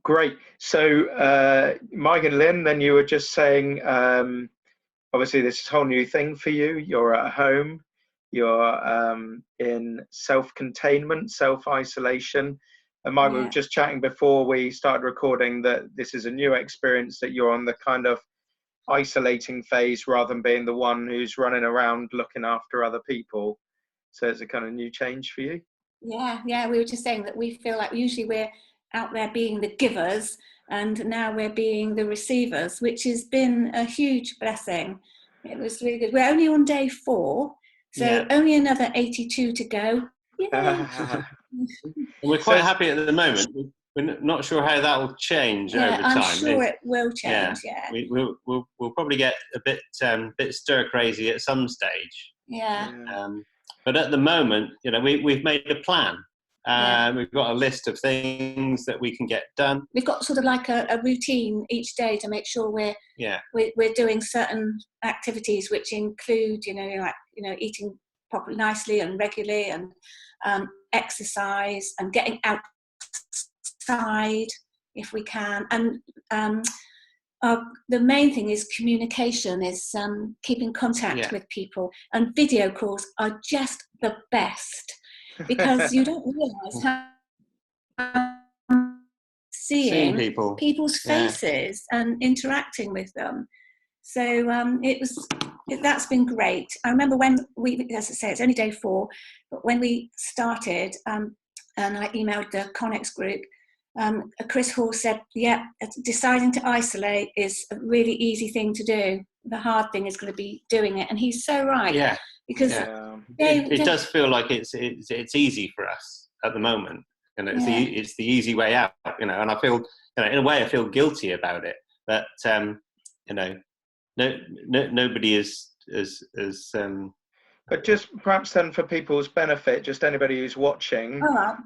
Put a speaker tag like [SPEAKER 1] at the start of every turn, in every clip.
[SPEAKER 1] Great. So, Mike and Lynn, then you were just saying, obviously this is a whole new thing for you. You're at home, you're in self-containment, self-isolation. And Mike, we were just chatting before we started recording that this is a new experience, that you're on the kind of isolating phase rather than being the one who's running around looking after other people. So it's a kind of new change for you.
[SPEAKER 2] Yeah, we were just saying that we feel like usually we're out there being the givers, and now we're being the receivers, which has been a huge blessing. It was really good. We're only on day 4, so only another 82 to go.
[SPEAKER 3] We're quite happy at the moment. We're not sure how that will change over time.
[SPEAKER 2] I'm sure it will change.
[SPEAKER 3] We'll probably get a bit stir crazy at some stage. But at the moment, we've made a plan. We've got a list of things that we can get done. We've
[SPEAKER 2] got sort of like a routine each day to make sure we're doing certain activities, which include eating properly, nicely and regularly, and exercise and getting outside if we can. And the main thing is communication, is keeping contact with people, and video calls are just the best. Because you don't realise how seeing people's faces and interacting with them. So that's been great. I remember when as I say, it's only day 4, but when we started, and I emailed the Connex group, Chris Hall said, deciding to isolate is a really easy thing to do. The hard thing is going to be doing it, and he's so right.
[SPEAKER 3] Yeah.
[SPEAKER 2] Because
[SPEAKER 3] it does feel like it's easy for us at the moment, and it's the easy way out, and I feel, in a way I feel guilty about it, but nobody is
[SPEAKER 1] but just perhaps then for people's benefit, just anybody who's watching,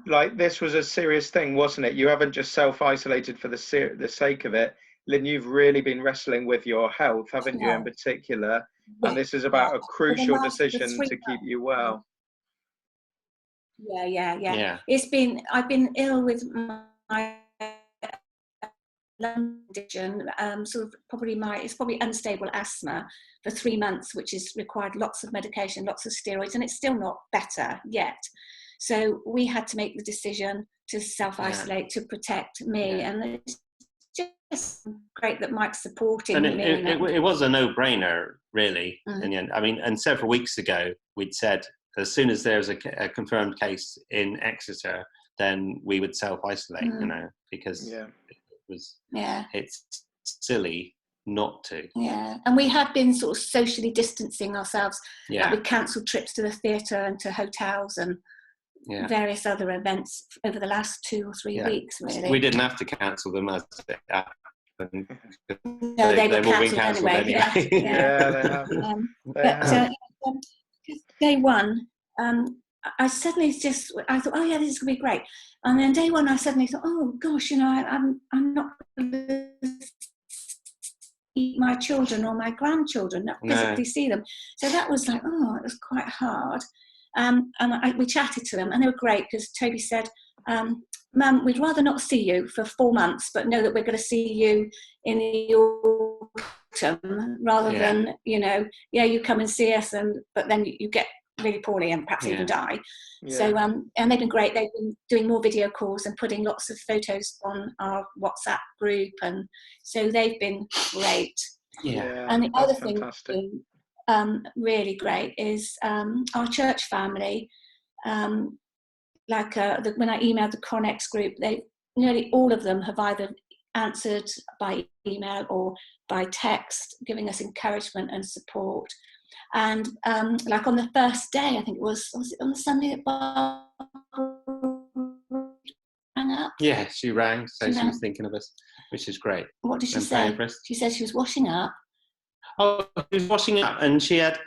[SPEAKER 1] like this was a serious thing, wasn't it? You haven't just self-isolated for the sake of it. Lynn, you've really been wrestling with your health, haven't you, in particular? And this is about a crucial decision to keep you well.
[SPEAKER 2] Yeah. I've been ill with my lung condition, it's probably unstable asthma for 3 months, which has required lots of medication, lots of steroids, and it's still not better yet. So we had to make the decision to self-isolate to protect me, and it's just great that Mike's supporting me.
[SPEAKER 3] It was a no-brainer, really, in the end. I mean, and several weeks ago, we'd said as soon as there's a confirmed case in Exeter, then we would self-isolate, because it's silly not to.
[SPEAKER 2] Yeah, and we have been sort of socially distancing ourselves. Like we cancelled trips to the theatre and to hotels and various other events over the last 2 or 3 weeks, really.
[SPEAKER 3] We didn't have to cancel them as it happened.
[SPEAKER 2] No, they were cancelled anyway.
[SPEAKER 1] They have.
[SPEAKER 2] But day 1, I suddenly I thought, this is going to be great. And then day 1, I suddenly thought, oh gosh, I'm not going to see my children or my grandchildren, not physically see them. So that was like, it was quite hard. And we chatted to them, and they were great, because Toby said, Mum, we'd rather not see you for 4 months, but know that we're going to see you in the autumn, rather than, you come and see us, but then you get really poorly and perhaps even die. So, and they've been great. They've been doing more video calls and putting lots of photos on our WhatsApp group, and so they've been great. And the other thing that's been really great is our church family. When I emailed the Connex group, nearly all of them have either answered by email or by text, giving us encouragement and support. And like on the first day, I think was it on the Sunday that Barbara rang up?
[SPEAKER 3] Yeah, she rang, so she was thinking of us, which is great.
[SPEAKER 2] What did she say? She said she was washing up.
[SPEAKER 3] Oh, she was washing up, and she had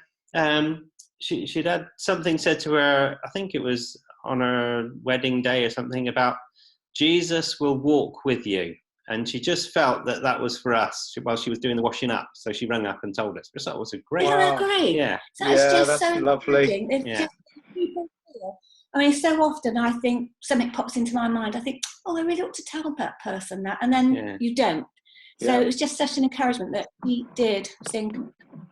[SPEAKER 3] she'd had something said to her, I think it was on her wedding day or something, about Jesus will walk with you. And she just felt that was for us while she was doing the washing up. So she rang up and told us. So that was a great.
[SPEAKER 2] Isn't that great?
[SPEAKER 3] Yeah.
[SPEAKER 2] That's just
[SPEAKER 1] that's
[SPEAKER 2] so
[SPEAKER 1] lovely.
[SPEAKER 2] It's just people feel I mean, so often I think something pops into my mind. I think, oh, I really ought to tell that person that, and then you don't. So it was just such an encouragement that he did think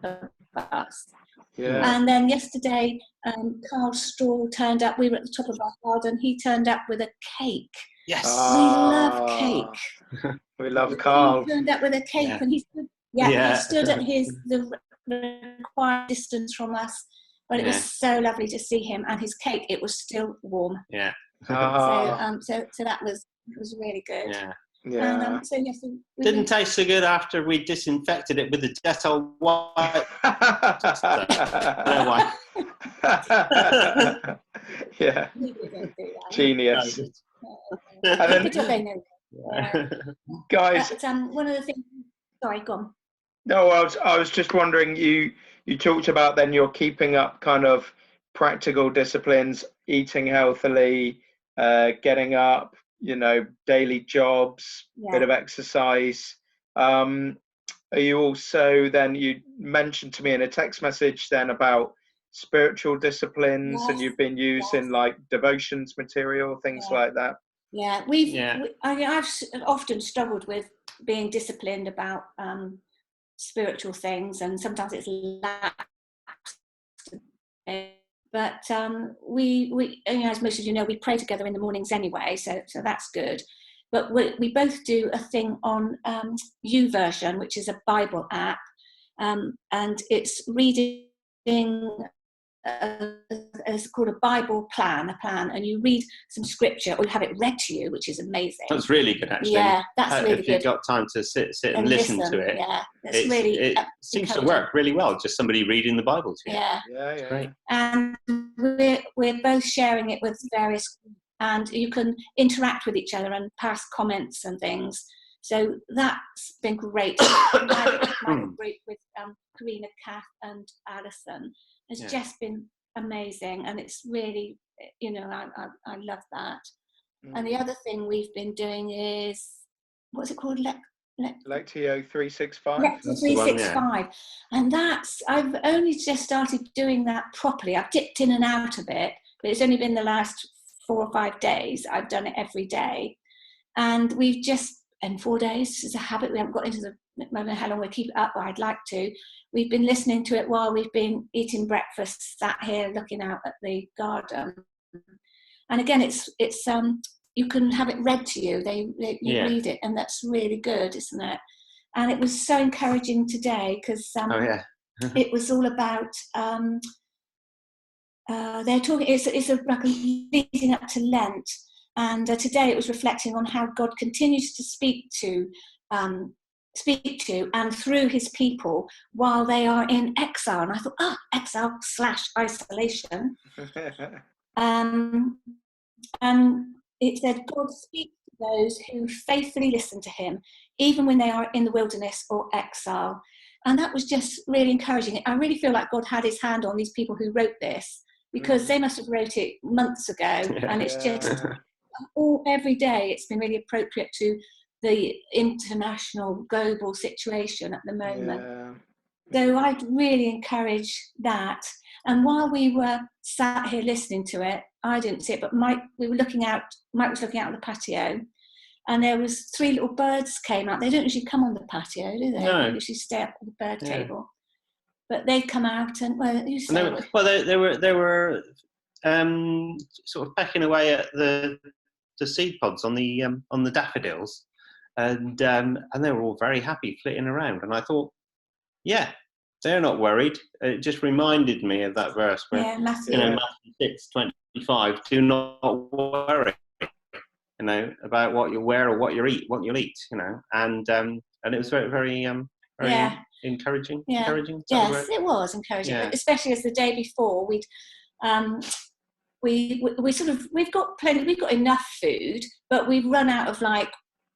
[SPEAKER 2] of us.
[SPEAKER 1] Yeah.
[SPEAKER 2] And then yesterday, Carl Straw turned up. We were at the top of our garden. He turned up with a cake.
[SPEAKER 3] Yes.
[SPEAKER 2] We love cake.
[SPEAKER 1] We love Carl.
[SPEAKER 2] He turned up with a cake, and he stood at the required distance from us. But it was so lovely to see him, and his cake, it was still warm.
[SPEAKER 3] Yeah.
[SPEAKER 2] So that was really good.
[SPEAKER 3] Yeah.
[SPEAKER 1] Yeah.
[SPEAKER 2] So yes,
[SPEAKER 3] didn't taste so good after we disinfected it with the Dettol white. I don't know why.
[SPEAKER 1] Yeah.
[SPEAKER 2] We didn't do that.
[SPEAKER 1] Genius.
[SPEAKER 2] And then,
[SPEAKER 1] guys,
[SPEAKER 2] one of the things. Sorry, go on.
[SPEAKER 1] No, I was just wondering. You talked about then you're keeping up kind of practical disciplines, eating healthily, getting up, daily jobs, bit of exercise. Are you also then, you mentioned to me in a text message then about spiritual disciplines, and you've been using like devotions material, things like that?
[SPEAKER 2] Yeah, I've often struggled with being disciplined about spiritual things, and sometimes it's lapsed. But we as most of you know, we pray together in the mornings anyway, so that's good. But we both do a thing on YouVersion, which is a Bible app, and it's reading. It's called a Bible plan, and you read some scripture or you have it read to you, which is amazing.
[SPEAKER 3] That's really good, actually.
[SPEAKER 2] Yeah, that's really good.
[SPEAKER 3] If you've got time to sit and listen to it, it seems to work really well. Just somebody reading the Bible to you.
[SPEAKER 2] Yeah.
[SPEAKER 3] Great.
[SPEAKER 2] And we're both sharing it with various, and you can interact with each other and pass comments and things. So that's been great. My group with Karina, Kath, and Alison has just been amazing, and it's really, I love that. And the other thing we've been doing is, what's it called?
[SPEAKER 1] Lectio 365.
[SPEAKER 2] Lectio 365, and I've only just started doing that properly. I've dipped in and out of it, but it's only been the last 4 or 5 days. I've done it every day, and we've just. In 4 days, it's a habit. We haven't got into I don't know how long we'll keep it up, but I'd like to. We've been listening to it while we've been eating breakfast, sat here looking out at the garden. And again, it's you can have it read to you. You read it, and that's really good, isn't it? And it was so encouraging today because it was all about. They're talking. It's like leading up to Lent. And today it was reflecting on how God continues to speak to and through his people while they are in exile. And I thought, exile / isolation. And it said, God speaks to those who faithfully listen to him, even when they are in the wilderness or exile. And that was just really encouraging. I really feel like God had his hand on these people who wrote this, because they must have wrote it months ago. And it's just... every day it's been really appropriate to the international global situation at the moment. So I'd really encourage that. And while we were sat here listening to it, I didn't see it, but Mike was looking out on the patio, and there was 3 little birds came out. They don't usually come on the patio, do they?
[SPEAKER 3] No.
[SPEAKER 2] They usually stay up at the bird table. But they'd come out and
[SPEAKER 3] they were sort of pecking away at the seed pods on the daffodils, and they were all very happy flitting around. And I thought, they're not worried. It just reminded me of that verse where Matthew 6:25, do not worry, about what you wear or what you'll eat, and it was very, very encouraging. Encouraging.
[SPEAKER 2] Yes, it was encouraging, especially as the day before we'd. We've got enough food, but we've run out of like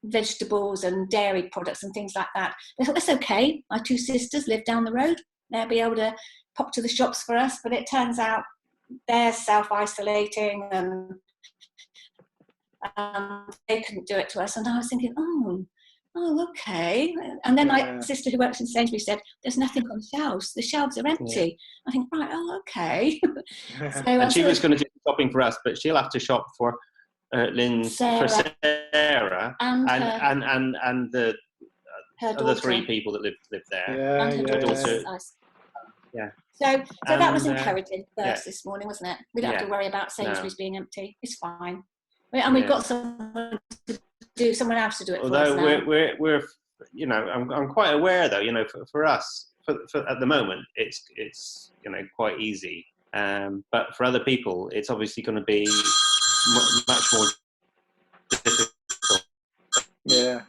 [SPEAKER 2] vegetables and dairy products and things like that. I thought, that's okay. My 2 sisters live down the road. They'll be able to pop to the shops for us. But it turns out they're self-isolating, and they couldn't do it to us. And I was thinking, oh, okay. And then
[SPEAKER 1] Yeah.
[SPEAKER 2] my sister who works in Sainsbury's said, there's nothing on shelves. The shelves are empty. I think, right, oh, okay. So,
[SPEAKER 3] And she was going to do shopping for us, but she'll have to shop for Lynn's, for Sarah and the other 3 people that live there.
[SPEAKER 1] Yeah,
[SPEAKER 2] and her daughter.
[SPEAKER 3] Yeah.
[SPEAKER 2] So that was encouraging first this morning, wasn't it? We don't have to worry about Sainsbury's being empty. It's fine. And we've got someone else to do it for us now.
[SPEAKER 3] Although we're you know, I'm quite aware though, you know, for us, for at the moment, it's you know, quite easy. But for other people, it's obviously going to be much more difficult.
[SPEAKER 1] Yeah.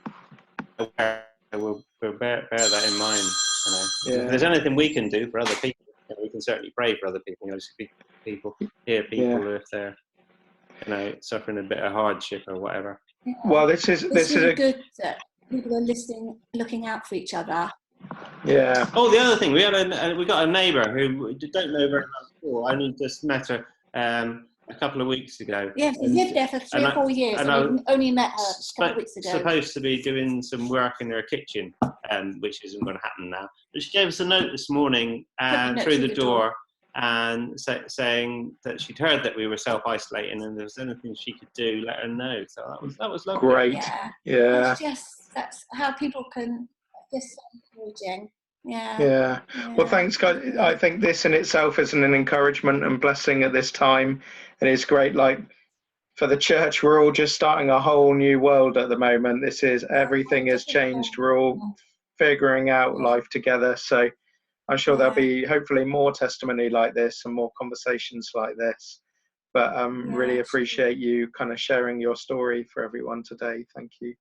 [SPEAKER 3] We'll bear that in mind. You know,
[SPEAKER 1] Yeah.
[SPEAKER 3] if there's anything we can do for other people, we can certainly pray for other people. You know, people if they're, you know, suffering a bit of hardship or whatever.
[SPEAKER 2] Yeah.
[SPEAKER 1] Well, this is
[SPEAKER 2] really good that people are looking out for each other.
[SPEAKER 1] Yeah.
[SPEAKER 3] Oh, the other thing, we got a neighbour who don't know very much before. I only just met her a couple of weeks ago.
[SPEAKER 2] Yeah, she's lived there for 3 or 4 years, and I only met her a couple of weeks ago.
[SPEAKER 3] Supposed to be doing some work in her kitchen, which isn't going to happen now. But she gave us a note this morning through the door and saying that she'd heard that we were self-isolating, and if there was anything she could do, let her know. So that was lovely.
[SPEAKER 1] Great. Yeah.
[SPEAKER 2] That's how people can just encouraging.
[SPEAKER 1] Yeah. Well, thanks, guys. I think this in itself is an encouragement and blessing at this time, and it's great. Like for the church, we're all just starting a whole new world at the moment. Everything has changed. We're all figuring out life together. So I'm sure there'll be hopefully more testimony like this and more conversations like this. But really appreciate you kind of sharing your story for everyone today. Thank you.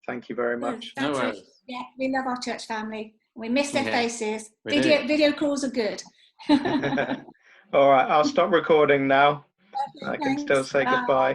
[SPEAKER 1] Thank you very much.
[SPEAKER 3] No worries.
[SPEAKER 2] Yeah, we love our church family. We miss their faces. Video calls are good.
[SPEAKER 1] All right, I'll stop recording now. I can still say goodbye.